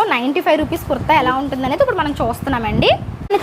95 rupees kurta ఎలా ఉంటుందనేది ఇప్పుడు మనం చూస్తున్నామండి.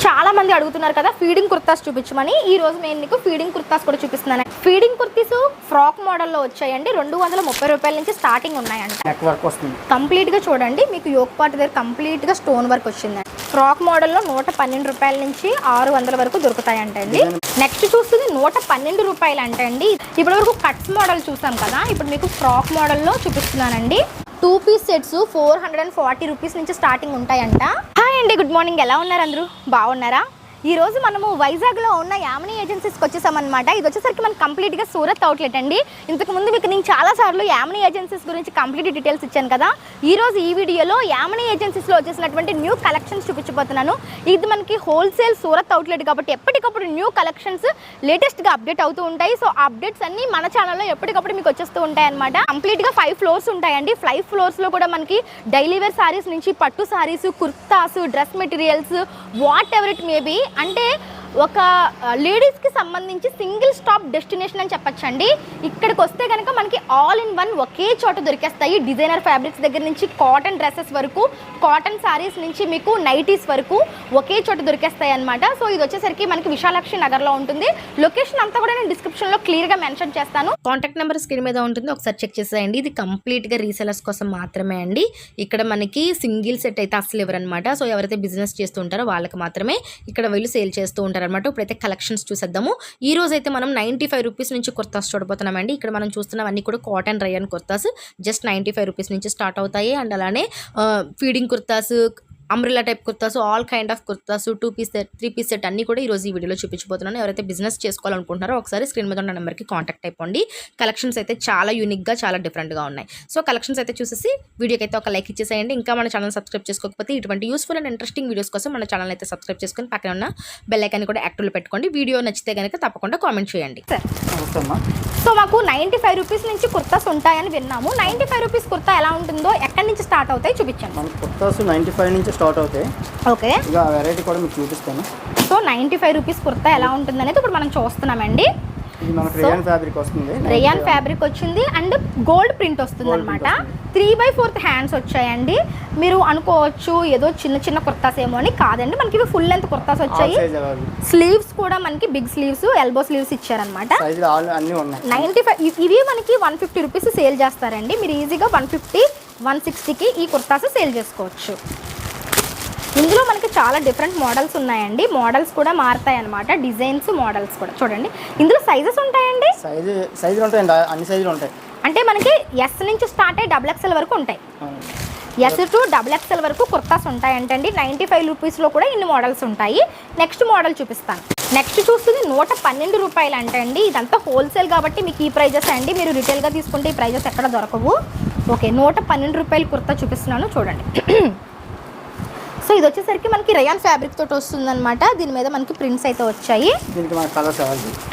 చాలా మంది అడుగుతున్నారు కదా ఫీడింగ్ కుర్తాస్ చూపించమని. ఈ రోజు నేను మీకు ఫీడింగ్ కుర్తాస్ కూడా చూపిస్తున్నాను. ఫీడింగ్ కుర్తీస్ ఫ్రాక్ మోడల్లో వచ్చాయండి. 230 రూపాయల నుంచి స్టార్టింగ్ ఉన్నాయంట. నెక్ వర్క్ వస్తుంది కంప్లీట్ గా చూడండి, మీకు యోక్ పార్ట్ దగ్గర కంప్లీట్ గా స్టోన్ వర్క్ వచ్చిందండి. ఫ్రాక్ మోడల్లో 112 రూపాయల నుంచి 600 వరకు దొరుకుతాయంటండి. నెక్స్ట్ చూస్తుంది 112 రూపాయలు అంటండి. ఇప్పటి వరకు కట్స్ మోడల్ చూసాం కదా, ఇప్పుడు మీకు ఫ్రాక్ మోడల్లో చూపిస్తున్నానండి. 2 పీస్ సెట్స్ 440 రూపీస్ నుంచి స్టార్టింగ్ ఉంటాయంట. హాయ్ అండి, గుడ్ మార్నింగ్. ఎలా ఉన్నారు అందరూ? బాగున్నారా? ఈ రోజు మనము వైజాగ్లో ఉన్న యామినీ ఏజెన్సీస్కి వచ్చేసామన్నమాట. ఇది వచ్చేసరికి మనకి కంప్లీట్గా సూరత్ అవుట్లెట్ అండి. ఇంతకుముందు మీకు నేను చాలాసార్లు యామినీ ఏజెన్సీస్ గురించి కంప్లీట్ డీటెయిల్స్ ఇచ్చాను కదా. ఈ రోజు ఈ వీడియోలో యామినీ ఏజెన్సీస్లో వచ్చేసినటువంటి న్యూ కలెక్షన్స్ చూపించబోతున్నాను. ఇది మనకి హోల్సేల్ సూరత్ అవుట్లెట్ కాబట్టి ఎప్పటికప్పుడు న్యూ కలెక్షన్స్ లేటెస్ట్గా అప్డేట్ అవుతూ ఉంటాయి. సో అప్డేట్స్ అన్నీ మన ఛానల్లో ఎప్పటికప్పుడు మీకు వచ్చేస్తూ ఉంటాయి అనమాట. కంప్లీట్గా 5 ఫ్లోర్స్ ఉంటాయండి. 5 ఫ్లోర్స్లో కూడా మనకి డైలీ వేర్ సారీస్ నుంచి పట్టు saris, kurtas, dress materials, what ever it maybe, అంటే ఒక లేడీస్కి సంబంధించి సింగిల్ స్టాప్ డెస్టినేషన్ అని చెప్పచ్చండి. ఇక్కడికి వస్తే కనుక మనకి ఆల్ ఇన్ వన్ ఒకే చోట దొరికేస్తాయి. డిజైనర్ ఫ్యాబ్రిక్స్ దగ్గర నుంచి కాటన్ డ్రెస్సెస్ వరకు, కాటన్ సారీస్ నుంచి మీకు నైటీస్ వరకు ఒకే చోట దొరికేస్తాయి అనమాట. సో ఇది వచ్చేసరికి మనకి విశాలాక్షి నగర్లో ఉంటుంది. లొకేషన్ అంతా కూడా నేను డిస్క్రిప్షన్లో క్లియర్గా మెన్షన్ చేస్తాను. కాంటాక్ట్ నెంబర్ స్క్రీన్ మీద ఉంటుంది, ఒకసారి చెక్ చేసేయండి. ఇది కంప్లీట్గా రీసెలర్స్ కోసం మాత్రమే అండి. ఇక్కడ మనకి సింగిల్ సెట్ అయితే అసలు ఎవరనమాట. సో ఎవరైతే బిజినెస్ చేస్తూ ఉంటారో వాళ్ళకి మాత్రమే ఇక్కడ వీళ్ళు సేల్ చేస్తూ ఉంటారు అనమాట. ఇప్పుడైతే కలెక్షన్స్ చూసేద్దాము. ఈ రోజు అయితే మనం 95 రూపీస్ నుంచి కుర్తాస్ చూడబోతున్నామండి. ఇక్కడ మనం చూస్తున్నవన్నీ కూడా cotton rayon kurtas just 95 rupees నుంచి స్టార్ట్ అవుతాయి. అండ్ అలానే feeding kurtas, umbrella type kurtas, all kind of kurtas, 2 piece set, 3 piece set అన్ని కూడా ఈ రోజు ఈ వీడియోలో చూపించబోతున్నాను. ఎవరైతే బిజినెస్ చేసుకోవాలనుకుంటున్నారో ఒకసారి స్క్రీన్ మీద ఉన్న నెంబర్కి కాంటాక్ట్ అయిపోండి. కలెక్షన్స్ అయితే చాలా యూనిక్గా, చాలా డిఫరెంట్గా ఉన్నాయి. సో కలెక్షన్స్ అయితే చూసేసి వీడియోకి అయితే ఒక లైక్ ఇచ్చేసేయండి. ఇంకా మన ఛానల్ సబ్స్క్రైబ్ చేసుకోకపోతే ఇటువంటి యూస్ఫుల్ అండ్ ఇంట్రెస్టింగ్ వీడియోస్ కోసం మన ఛానల్ అయితే సబ్స్క్రైబ్ చేసుకొని పక్కన ఉన్న బెల్ ఐకాన్ కూడా యాక్టివ్లో పెట్టుకోండి. వీడియో నచ్చితే కనుక తప్పకుండా కామెంట్ చేయండి. సో మాకు 95 రూపీస్ నుంచి కుర్తాస్ ఉంటాయని విన్నాము. 95 రూపీస్ కుర్తా ఎలా ఉంటుందో, ఎక్కడి నుంచి స్టార్ట్ అవుతాయి చూపించండి. మనకు కుర్తాస్ 95 నుంచి స్టార్ట్ అవుతాయి. ఓకే, ఇక వెరైటీ కూడా మీకు చూపిస్తాను. సో 95 రూపీస్ కుర్తా ఎలా ఉంటుంది అనేది ఇప్పుడు మనం చూస్తున్నామండి. ఇది మనకు రేయాన్ ఫ్యాబ్రిక్ వస్తుంది. రేయాన్ ఫ్యాబ్రిక్ వచ్చింది అండ్ గోల్డ్ ప్రింట్ వస్తుంది అనమాట. 3/4 హ్యాండ్స్ వచ్చాయండి. మీరు అనుకోవచ్చు ఏదో చిన్న చిన్న కుర్తాస్ ఏమో అని, కాదండి. మనకి ఇవి ఫుల్ లెంత్ కుర్తాస్ వచ్చాయి. స్లీవ్స్ కూడా మనకి బిగ్ స్లీవ్స్, ఎల్బో స్లీవ్స్ ఇచ్చారనమాట. 95 ఇవి మనకి 150 రూపీస్ సేల్ చేస్తారండి. మీరు ఈజీగా 150, 160కి ఈ కుర్తాస్ సేల్ చేసుకోవచ్చు. ఇందులో మనకి చాలా డిఫరెంట్ మోడల్స్ ఉన్నాయండి. మోడల్స్ కూడా మారుతాయి అనమాట, డిజైన్స్, మోడల్స్ కూడా చూడండి. ఇందులో సైజెస్ ఉంటాయండి. సైజులు ఉంటాయండి, అన్ని సైజులు ఉంటాయి. అంటే మనకి ఎస్ నుంచి స్టార్ట్ అయ్యి XXL వరకు ఉంటాయి. ఎస్ టు XXL వరకు కుర్తాస్ ఉంటాయంటండి. 95 రూపీస్లో కూడా ఇన్ని మోడల్స్ ఉంటాయి. నెక్స్ట్ మోడల్ చూపిస్తాను. నెక్స్ట్ చూస్తుంది 112 రూపాయలు అంటండి. ఇదంతా హోల్సేల్ కాబట్టి మీకు ఈ ప్రైజెస్ అండి. మీరు రిటైల్గా తీసుకుంటే ఈ ప్రైజెస్ ఎక్కడ దొరకవు. ఓకే, 112 రూపాయలు కుర్తా చూపిస్తున్నాను చూడండి. సో ఇది వచ్చేసరికి మనకి రయాన్ ఫ్యాబ్రిక్ తోటి వస్తుంది అనమాట. దీని మీద మనకి ప్రింట్స్ అయితే వచ్చాయి.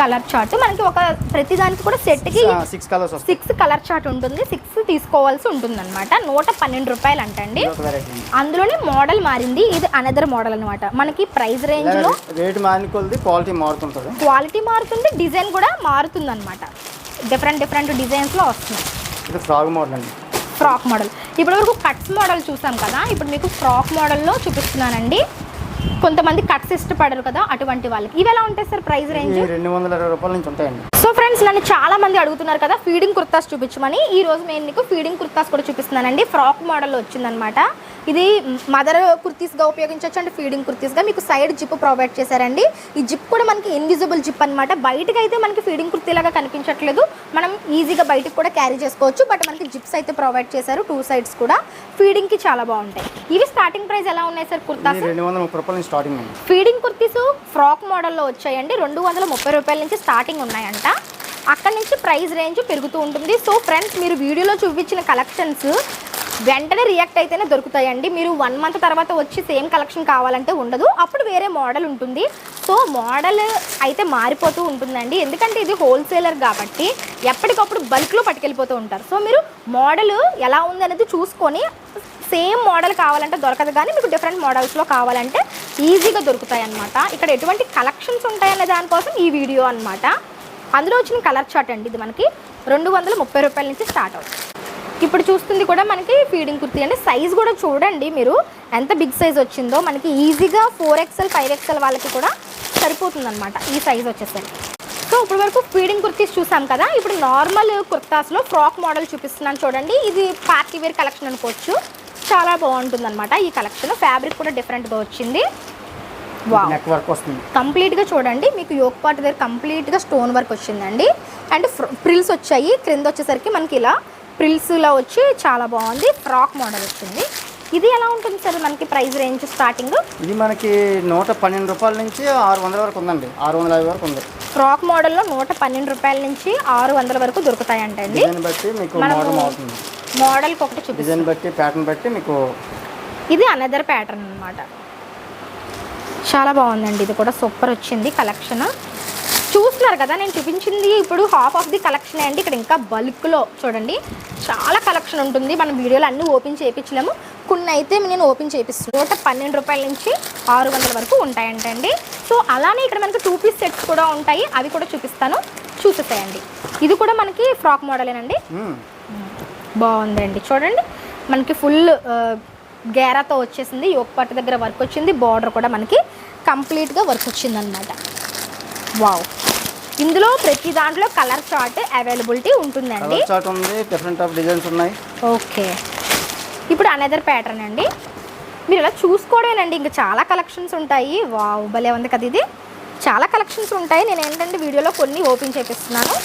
కలర్ చార్ట్ మనకి ఒక ప్రతి దానికి కూడా సెట్కి 6 కలర్ చార్ట్ ఉంటుంది. 6 తీసుకోవాల్సి ఉంటుంది అనమాట. 112 రూపాయలు అంటండి. అందులోనే మోడల్ మారింది. ఇది అనదర్ మోడల్ అనమాట. మనకి ప్రైస్ రేంజ్ లో రేట్ మారుతుంది, క్వాలిటీ మారుతుంది, డిజైన్ కూడా మారుతుంది అనమాట. డిఫరెంట్ డిజైన్స్ లో వస్తుంది. ఇది ఫ్రాక్ మోడల్ అండి. ఫ్రాక్ మోడల్ ఇప్పటి వరకు కట్స్ మోడల్ చూసాం కదా, ఇప్పుడు మీకు ఫ్రాక్ మోడల్లో చూపిస్తున్నానండి. కొంతమంది కట్స్ ఇష్టపడరు కదా, అటువంటి వాళ్ళకి ఇవి ఎలా ఉంటాయి సార్ ప్రైస్ రేంజ్? 220 రూపాయల నుంచి ఉంటాయండి. సో ఫ్రెండ్స్, నన్ను చాలా మంది అడుగుతున్నారు కదా ఫీడింగ్ కుర్తాస్ చూపించమని. ఈ రోజు నేను మీకు ఫీడింగ్ కుర్తాస్ కూడా చూపిస్తున్నానండి. ఫ్రాక్ మోడల్లో వచ్చిందనమాట. ఇది మదర్ కుర్తీస్గా ఉపయోగించవచ్చు అండి, ఫీడింగ్ కుర్తీస్గా. మీకు సైడ్ జిప్ ప్రొవైడ్ చేశారండి. ఈ జిప్ కూడా మనకి ఇన్విజిబుల్ జిప్ అనమాట. బయటకు అయితే మనకి ఫీడింగ్ కుర్తీలాగా కనిపించట్లేదు, మనం ఈజీగా బయటకు కూడా క్యారీ చేసుకోవచ్చు. బట్ మనకి జిప్స్ అయితే ప్రొవైడ్ చేశారు 2 సైడ్స్ కూడా. ఫీడింగ్కి చాలా బాగుంటాయి. ఇవి స్టార్టింగ్ ప్రైస్ ఎలా ఉన్నాయి సార్ కుర్తాస్? 230 రూపాయలు స్టార్టింగ్. ఫీడింగ్ కుర్తీస్ ఫ్రాక్ మోడల్లో వచ్చాయండి. 230 రూపాయల నుంచి స్టార్టింగ్ ఉన్నాయంట. అక్కడ నుంచి ప్రైస్ రేంజ్ పెరుగుతూ ఉంటుంది. సో ఫ్రెండ్స్, మీరు వీడియోలో చూపించిన కలెక్షన్స్ వెంటనే రియాక్ట్ అయితేనే దొరుకుతాయండి. మీరు 1 మంత్ తర్వాత వచ్చి సేమ్ కలెక్షన్ కావాలంటే ఉండదు, అప్పుడు వేరే మోడల్ ఉంటుంది. సో మోడల్ అయితే మారిపోతూ ఉంటుందండి. ఎందుకంటే ఇది హోల్సేలర్ కాబట్టి ఎప్పటికప్పుడు బల్క్లో పట్టుకెళ్ళిపోతూ ఉంటారు. సో మీరు మోడల్ ఎలా ఉందనేది చూసుకొని, సేమ్ మోడల్ కావాలంటే దొరకదు, కానీ మీకు డిఫరెంట్ మోడల్స్లో కావాలంటే ఈజీగా దొరుకుతాయి అన్నమాట. ఇక్కడ ఎటువంటి కలెక్షన్స్ ఉంటాయనే దానికోసం ఈ వీడియో అనమాట. అందులో వచ్చిన కలర్ చార్ట్ అండి. ఇది మనకి 230 రూపాయల నుంచి స్టార్ట్ అవుతుంది. ఇప్పుడు చూస్తుంది కూడా మనకి ఫీడింగ్ కుర్తీ అండి. సైజ్ కూడా చూడండి మీరు ఎంత బిగ్ సైజ్ వచ్చిందో. మనకి ఈజీగా 4XL 5XL వాళ్ళకి కూడా సరిపోతుంది అనమాట ఈ సైజ్ వచ్చేసరికి. సో ఇప్పుడు వరకు ఫీడింగ్ కుర్తీస్ చూసాం కదా. ఇప్పుడు నార్మల్ కుర్తాస్లో ఫ్రాక్ మోడల్ చూపిస్తున్నాను చూడండి. ఇది పార్టీ వేర్ కలెక్షన్ అనుకోవచ్చు. చాలా బాగుంటుంది అనమాట ఈ కలెక్షన్. ఫ్యాబ్రిక్ కూడా డిఫరెంట్గా వచ్చింది. వావ్, నెక్ వర్క్ వస్తుంది కంప్లీట్గా చూడండి. మీకు యోక్ పార్ట్ దగ్గర కంప్లీట్గా స్టోన్ వర్క్ వచ్చిందండి. అండ్ ప్రిల్స్ వచ్చాయి. క్రింద వచ్చేసరికి మనకి ఇలా ప్రిల్స్లో వచ్చి చాలా బాగుంది. ఫ్రాక్ మోడల్ వచ్చింది. ఇది ఎలా ఉంటుంది సార్ మనకి ప్రైస్ రేంజ్ స్టార్టింగ్? ఇది మనకి 112 రూపాయల నుంచి 600 వరకు ఉందండి. 650 వరకు ఉంది. ఫ్రాక్ మోడల్లో 112 రూపాయల నుంచి 600 వరకు దొరుకుతాయంటండి. డిజైన్ బట్టి మీకు మోడల్ అవుతుంది. మోడల్కి ఒకటి చూపిస్తాను. డిజైన్ బట్టి ప్యాటర్న్ బట్టి మీకు. ఇది అనదర్ ప్యాటర్న్ అనమాట. చాలా బాగుందండి. ఇది కూడా సూపర్ వచ్చింది కలెక్షన్. చూస్తున్నారు కదా నేను చూపించింది ఇప్పుడు హాఫ్ ఆఫ్ ది కలెక్షన్ అండి. ఇక్కడ ఇంకా బల్క్లో చూడండి చాలా కలెక్షన్ ఉంటుంది. మనం వీడియోలో అన్నీ ఓపెన్ చేయించలేము. కొన్ని అయితే నేను ఓపెన్ చేపిస్తాను. 112 రూపాయల నుంచి 600 వరకు ఉంటాయంటండి. సో అలానే ఇక్కడ మనకి 2 పీస్ సెట్స్ కూడా ఉంటాయి. అవి కూడా చూపిస్తాను, చూసేస్తాయండి. ఇది కూడా మనకి ఫ్రాక్ మోడలేనండి. బాగుందండి చూడండి. మనకి ఫుల్ గేరాతో వచ్చేసింది. యోక్ పార్ట్ దగ్గర వర్క్ వచ్చింది. బార్డర్ కూడా మనకి కంప్లీట్గా వర్క్ వచ్చింది అనమాట. వావ్, ఇందులో ప్రతి దాంట్లో కలర్ చార్ట్ అవైలబిలిటీ ఉంటుందండి. కలర్ చార్ట్ ఉంది, డిఫరెంట్ ఆఫ్ డిజైన్స్ ఉన్నాయి. ఓకే, ఇప్పుడు అనదర్ ప్యాటర్న్ అండి. మీరు ఇలా చూసుకోవడమేనండి. ఇంకా చాలా కలెక్షన్స్ ఉంటాయి. వావ్, భలే ఉంది కదా. ఇది చాలా కలెక్షన్స్ ఉంటాయి. నేను ఏంటంటే వీడియోలో కొన్ని ఓపెన్ చేపిస్తున్నాను.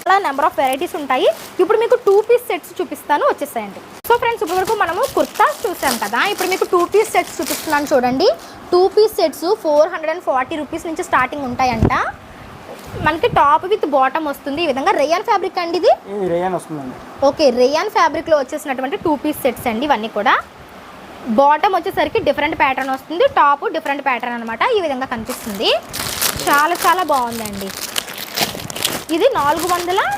చాలా నెంబర్ ఆఫ్ వెరైటీస్ ఉంటాయి. ఇప్పుడు మీకు 2 పీస్ సెట్స్ చూపిస్తాను, వచ్చేసాయండి. సో ఫ్రెండ్స్, ఇప్పుడు వరకు మనము కుర్తాస్ చూసాం కదా. ఇప్పుడు మీకు 2 పీస్ సెట్స్ చూపిస్తున్నాను చూడండి. 2 పీస్ సెట్స్ 440 రూపీస్ నుంచి స్టార్టింగ్ ఉంటాయంట. మనకి టాప్ విత్ బాటమ్ వస్తుంది. ఈ విధంగా రేయాన్ ఫ్యాబ్రిక్ అండి. ఇది రేయాన్ వస్తుందండి. ఓకే, రేయాన్ ఫ్యాబ్రిక్లో వచ్చేసినటువంటి 2 పీస్ సెట్స్ అండి ఇవన్నీ కూడా. బాటమ్ వచ్చేసరికి డిఫరెంట్ ప్యాటర్న్ వస్తుంది. టాప్ డిఫరెంట్ ప్యాటర్న్ అనమాట. ఈ విధంగా కనిపిస్తుంది. చాలా చాలా బాగుందండి. ఇది 447.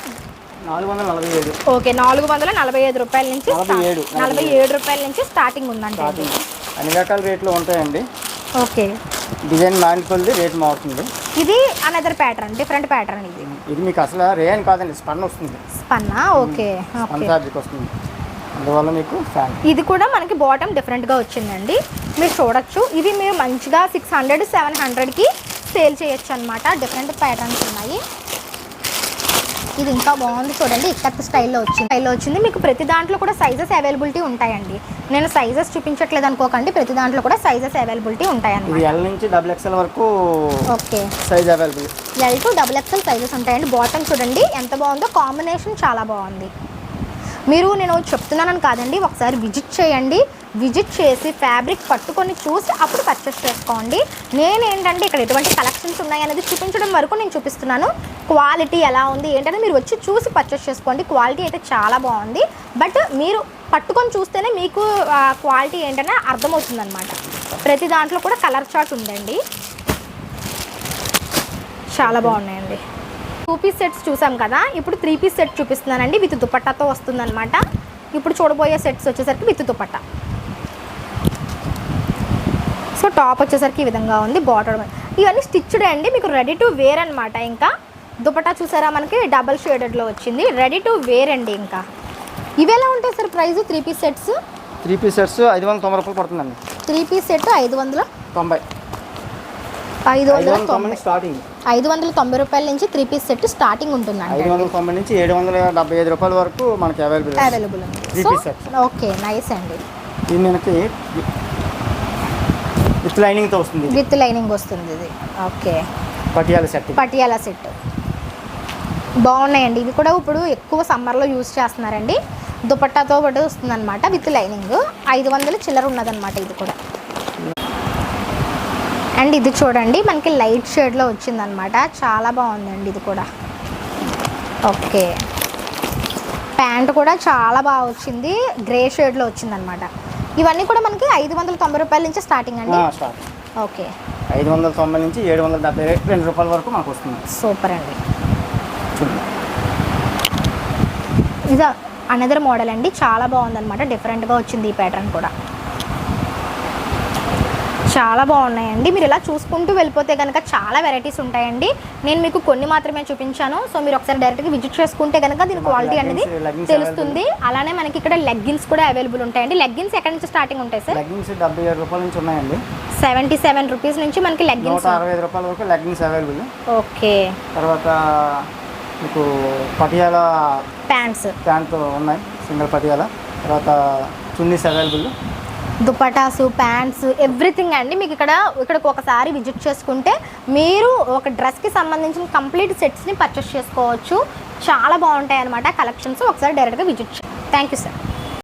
ఓకే, 445 రూపాయల నుంచి 47 రూపాయల నుంచి స్టార్టింగ్ ఉందండి. అన్ని రకాల రేట్లు ఉంటాయండి. ఓకే, డిజైన్ మారిపోయింది, రేట్ మారుతుంది. ఇది అనదర్ ప్యాటర్న్, డిఫరెంట్ ప్యాటర్న్. ఇది మీకు అసలు రేయన్ కాదండి, స్పన్ వస్తుంది. స్పన్నా? ఓకే, స్పన్ ఫ్యాబ్రిక్ వస్తుంది. అందువల్ల మీకు ఫ్యాన్. ఇది కూడా మనకి బాటమ్ డిఫరెంట్గా వచ్చిందండి. మీరు చూడొచ్చు. ఇది మీరు మంచిగా 600 700కి సేల్ చేయొచ్చు అనమాట. డిఫరెంట్ ప్యాటర్న్స్ ఉన్నాయి. ఇది ఇంకా బాగుంది చూడండి. ఇక్కత్ స్టైల్లో వచ్చింది. మీకు ప్రతి దాంట్లో కూడా సైజెస్ అవైలబిలిటీ ఉంటాయండి. నేను సైజెస్ చూపించట్లేదు అనుకోకండి. ప్రతి దాంట్లో కూడా సైజెస్ అవైలబిలిటీ ఉంటాయండి. ఇది ఎల్ నుంచి XXL వరకు okay size available. L to XXL sizes ఉంటాయండి. బాటమ్ చూడండి ఎంత బాగుందో. కాంబినేషన్ చాలా బాగుంది. మీరు నేను చెప్తున్నానని కాదండి, ఒకసారి విజిట్ చేయండి. విజిట్ చేసి ఫ్యాబ్రిక్ పట్టుకొని చూసి అప్పుడు పర్చేస్ చేసుకోండి. నేనేంటంటే ఇక్కడ ఎటువంటి కలెక్షన్స్ ఉన్నాయి అనేది చూపించడం వరకు నేను చూపిస్తున్నాను. క్వాలిటీ ఎలా ఉంది ఏంటంటే మీరు వచ్చి చూసి పర్చేస్ చేసుకోండి. క్వాలిటీ అయితే చాలా బాగుంది. బట్ మీరు పట్టుకొని చూస్తేనే మీకు క్వాలిటీ ఏంటనే అర్థమవుతుంది అనమాట. ప్రతి దాంట్లో కూడా కలర్ చార్ట్ ఉందండి. చాలా బాగున్నాయండి. 2 పీస్ సెట్స్ చూసాం కదా. ఇప్పుడు 3 పీస్ సెట్ చూపిస్తున్నానండి. విత్ దుపట్టాతో వస్తుందన్నమాట. ఇప్పుడు చూడబోయే సెట్స్ వచ్చేసరికి విత్ దుపట్టా. సో టాప్ వచ్చేసరికి ఈ విధంగా ఉంది. బార్డర్ ఇవన్నీ స్టిచ్డ్ అండి. మీకు రెడీ టు వేర్ అనమాట. ఇంకా దుపట్టా చూసారా మనకి డబల్ షేడెడ్లో వచ్చింది. రెడీ టు వేర్ అండి. ఇంకా ఇవి ఎలా ఉంటాయి sir price? 3 piece sets 3 piece sets 590 రూపాయలు పడుతుందండి. 3 పీస్ సెట్ 590 స్టార్టింగ్. 590 రూపాయల నుంచి 3 పీస్ సెట్ స్టార్టింగ్ ఉంటుందండి. 590 నుంచి 775 రూపాయల వరకు మనకి అవైలబుల్ ఉంది. 3 పీస్ సెట్. ఓకే, నైస్ అండి. ఇది మనకి విత్ లైనింగ్తో వస్తుంది. విత్ లైనింగ్ వస్తుంది ఇది. ఓకే, పటియాలా సెట్ బాగున్నాయండి. ఇవి కూడా ఇప్పుడు ఎక్కువ సమ్మర్లో యూజ్ చేస్తున్నారండి. దుపట్టాతో పాటు వస్తుంది అనమాట. విత్ లైనింగ్ 500 చిల్లర ఉన్నదన్నమాట. ఇది కూడా అండ్ ఇది చూడండి మనకి లైట్ షేడ్లో వచ్చిందనమాట. చాలా బాగుందండి ఇది కూడా. ఓకే, ప్యాంట్ కూడా చాలా బాగా వచ్చింది. గ్రే షేడ్లో వచ్చిందనమాట. ఇవన్నీ కూడా మనకి 590 రూపాయల నుంచి స్టార్టింగ్ అండి. ఓకే, 590 నుంచి 772 రూపాయల వరకు మనకు వస్తుంది. సూపర్ అండి. ఇది అనదర్ మోడల్ అండి. చాలా బాగుందన్నమాట. డిఫరెంట్గా వచ్చింది ఈ ప్యాటర్న్ కూడా. చాలా బాగున్నాయండి. మీరు ఇలా చూసుకుంటూ వెళ్ళిపోతే కనుక చాలా వెరైటీస్ ఉంటాయండి. నేను మీకు కొన్ని మాత్రమే చూపించాను. సో మీరు ఒకసారి డైరెక్ట్గా విజిట్ చేసుకుంటే కనుక దీని క్వాలిటీ అనేది తెలుస్తుంది. అలానే మనకి ఇక్కడ లెగ్గిన్స్ కూడా అవైలబుల్ ఉంటాయండి. లెగ్గిన్స్ ఎక్కడి నుంచి స్టార్టింగ్ ఉంటాయి సార్? లెగ్గిన్స్ 77 రూపాయల నుంచి ఉన్నాయండి. 77 రూపీస్ నుంచి మనకి లెగ్గిన్స్ 165 రూపాయల వరకు లెగ్గిన్స్ అవైలబుల్. ఓకే. తర్వాత మీకు పటియాలా ప్యాంట్ ఉన్నాయి, సింగిల్ పటియాలా. తర్వాత చున్నీస్ అవైలబుల్, దుపటాసు, ప్యాంట్స్, ఎవ్రీథింగ్ అండి. మీకు ఇక్కడికి ఒకసారి విజిట్ చేసుకుంటే మీరు ఒక డ్రెస్కి సంబంధించిన కంప్లీట్ సెట్స్ని పర్చేస్ చేసుకోవచ్చు. చాలా బాగుంటాయి అన్నమాట కలెక్షన్స్. ఒకసారి డైరెక్ట్గా విజిట్ చేయండి. Thank you sir.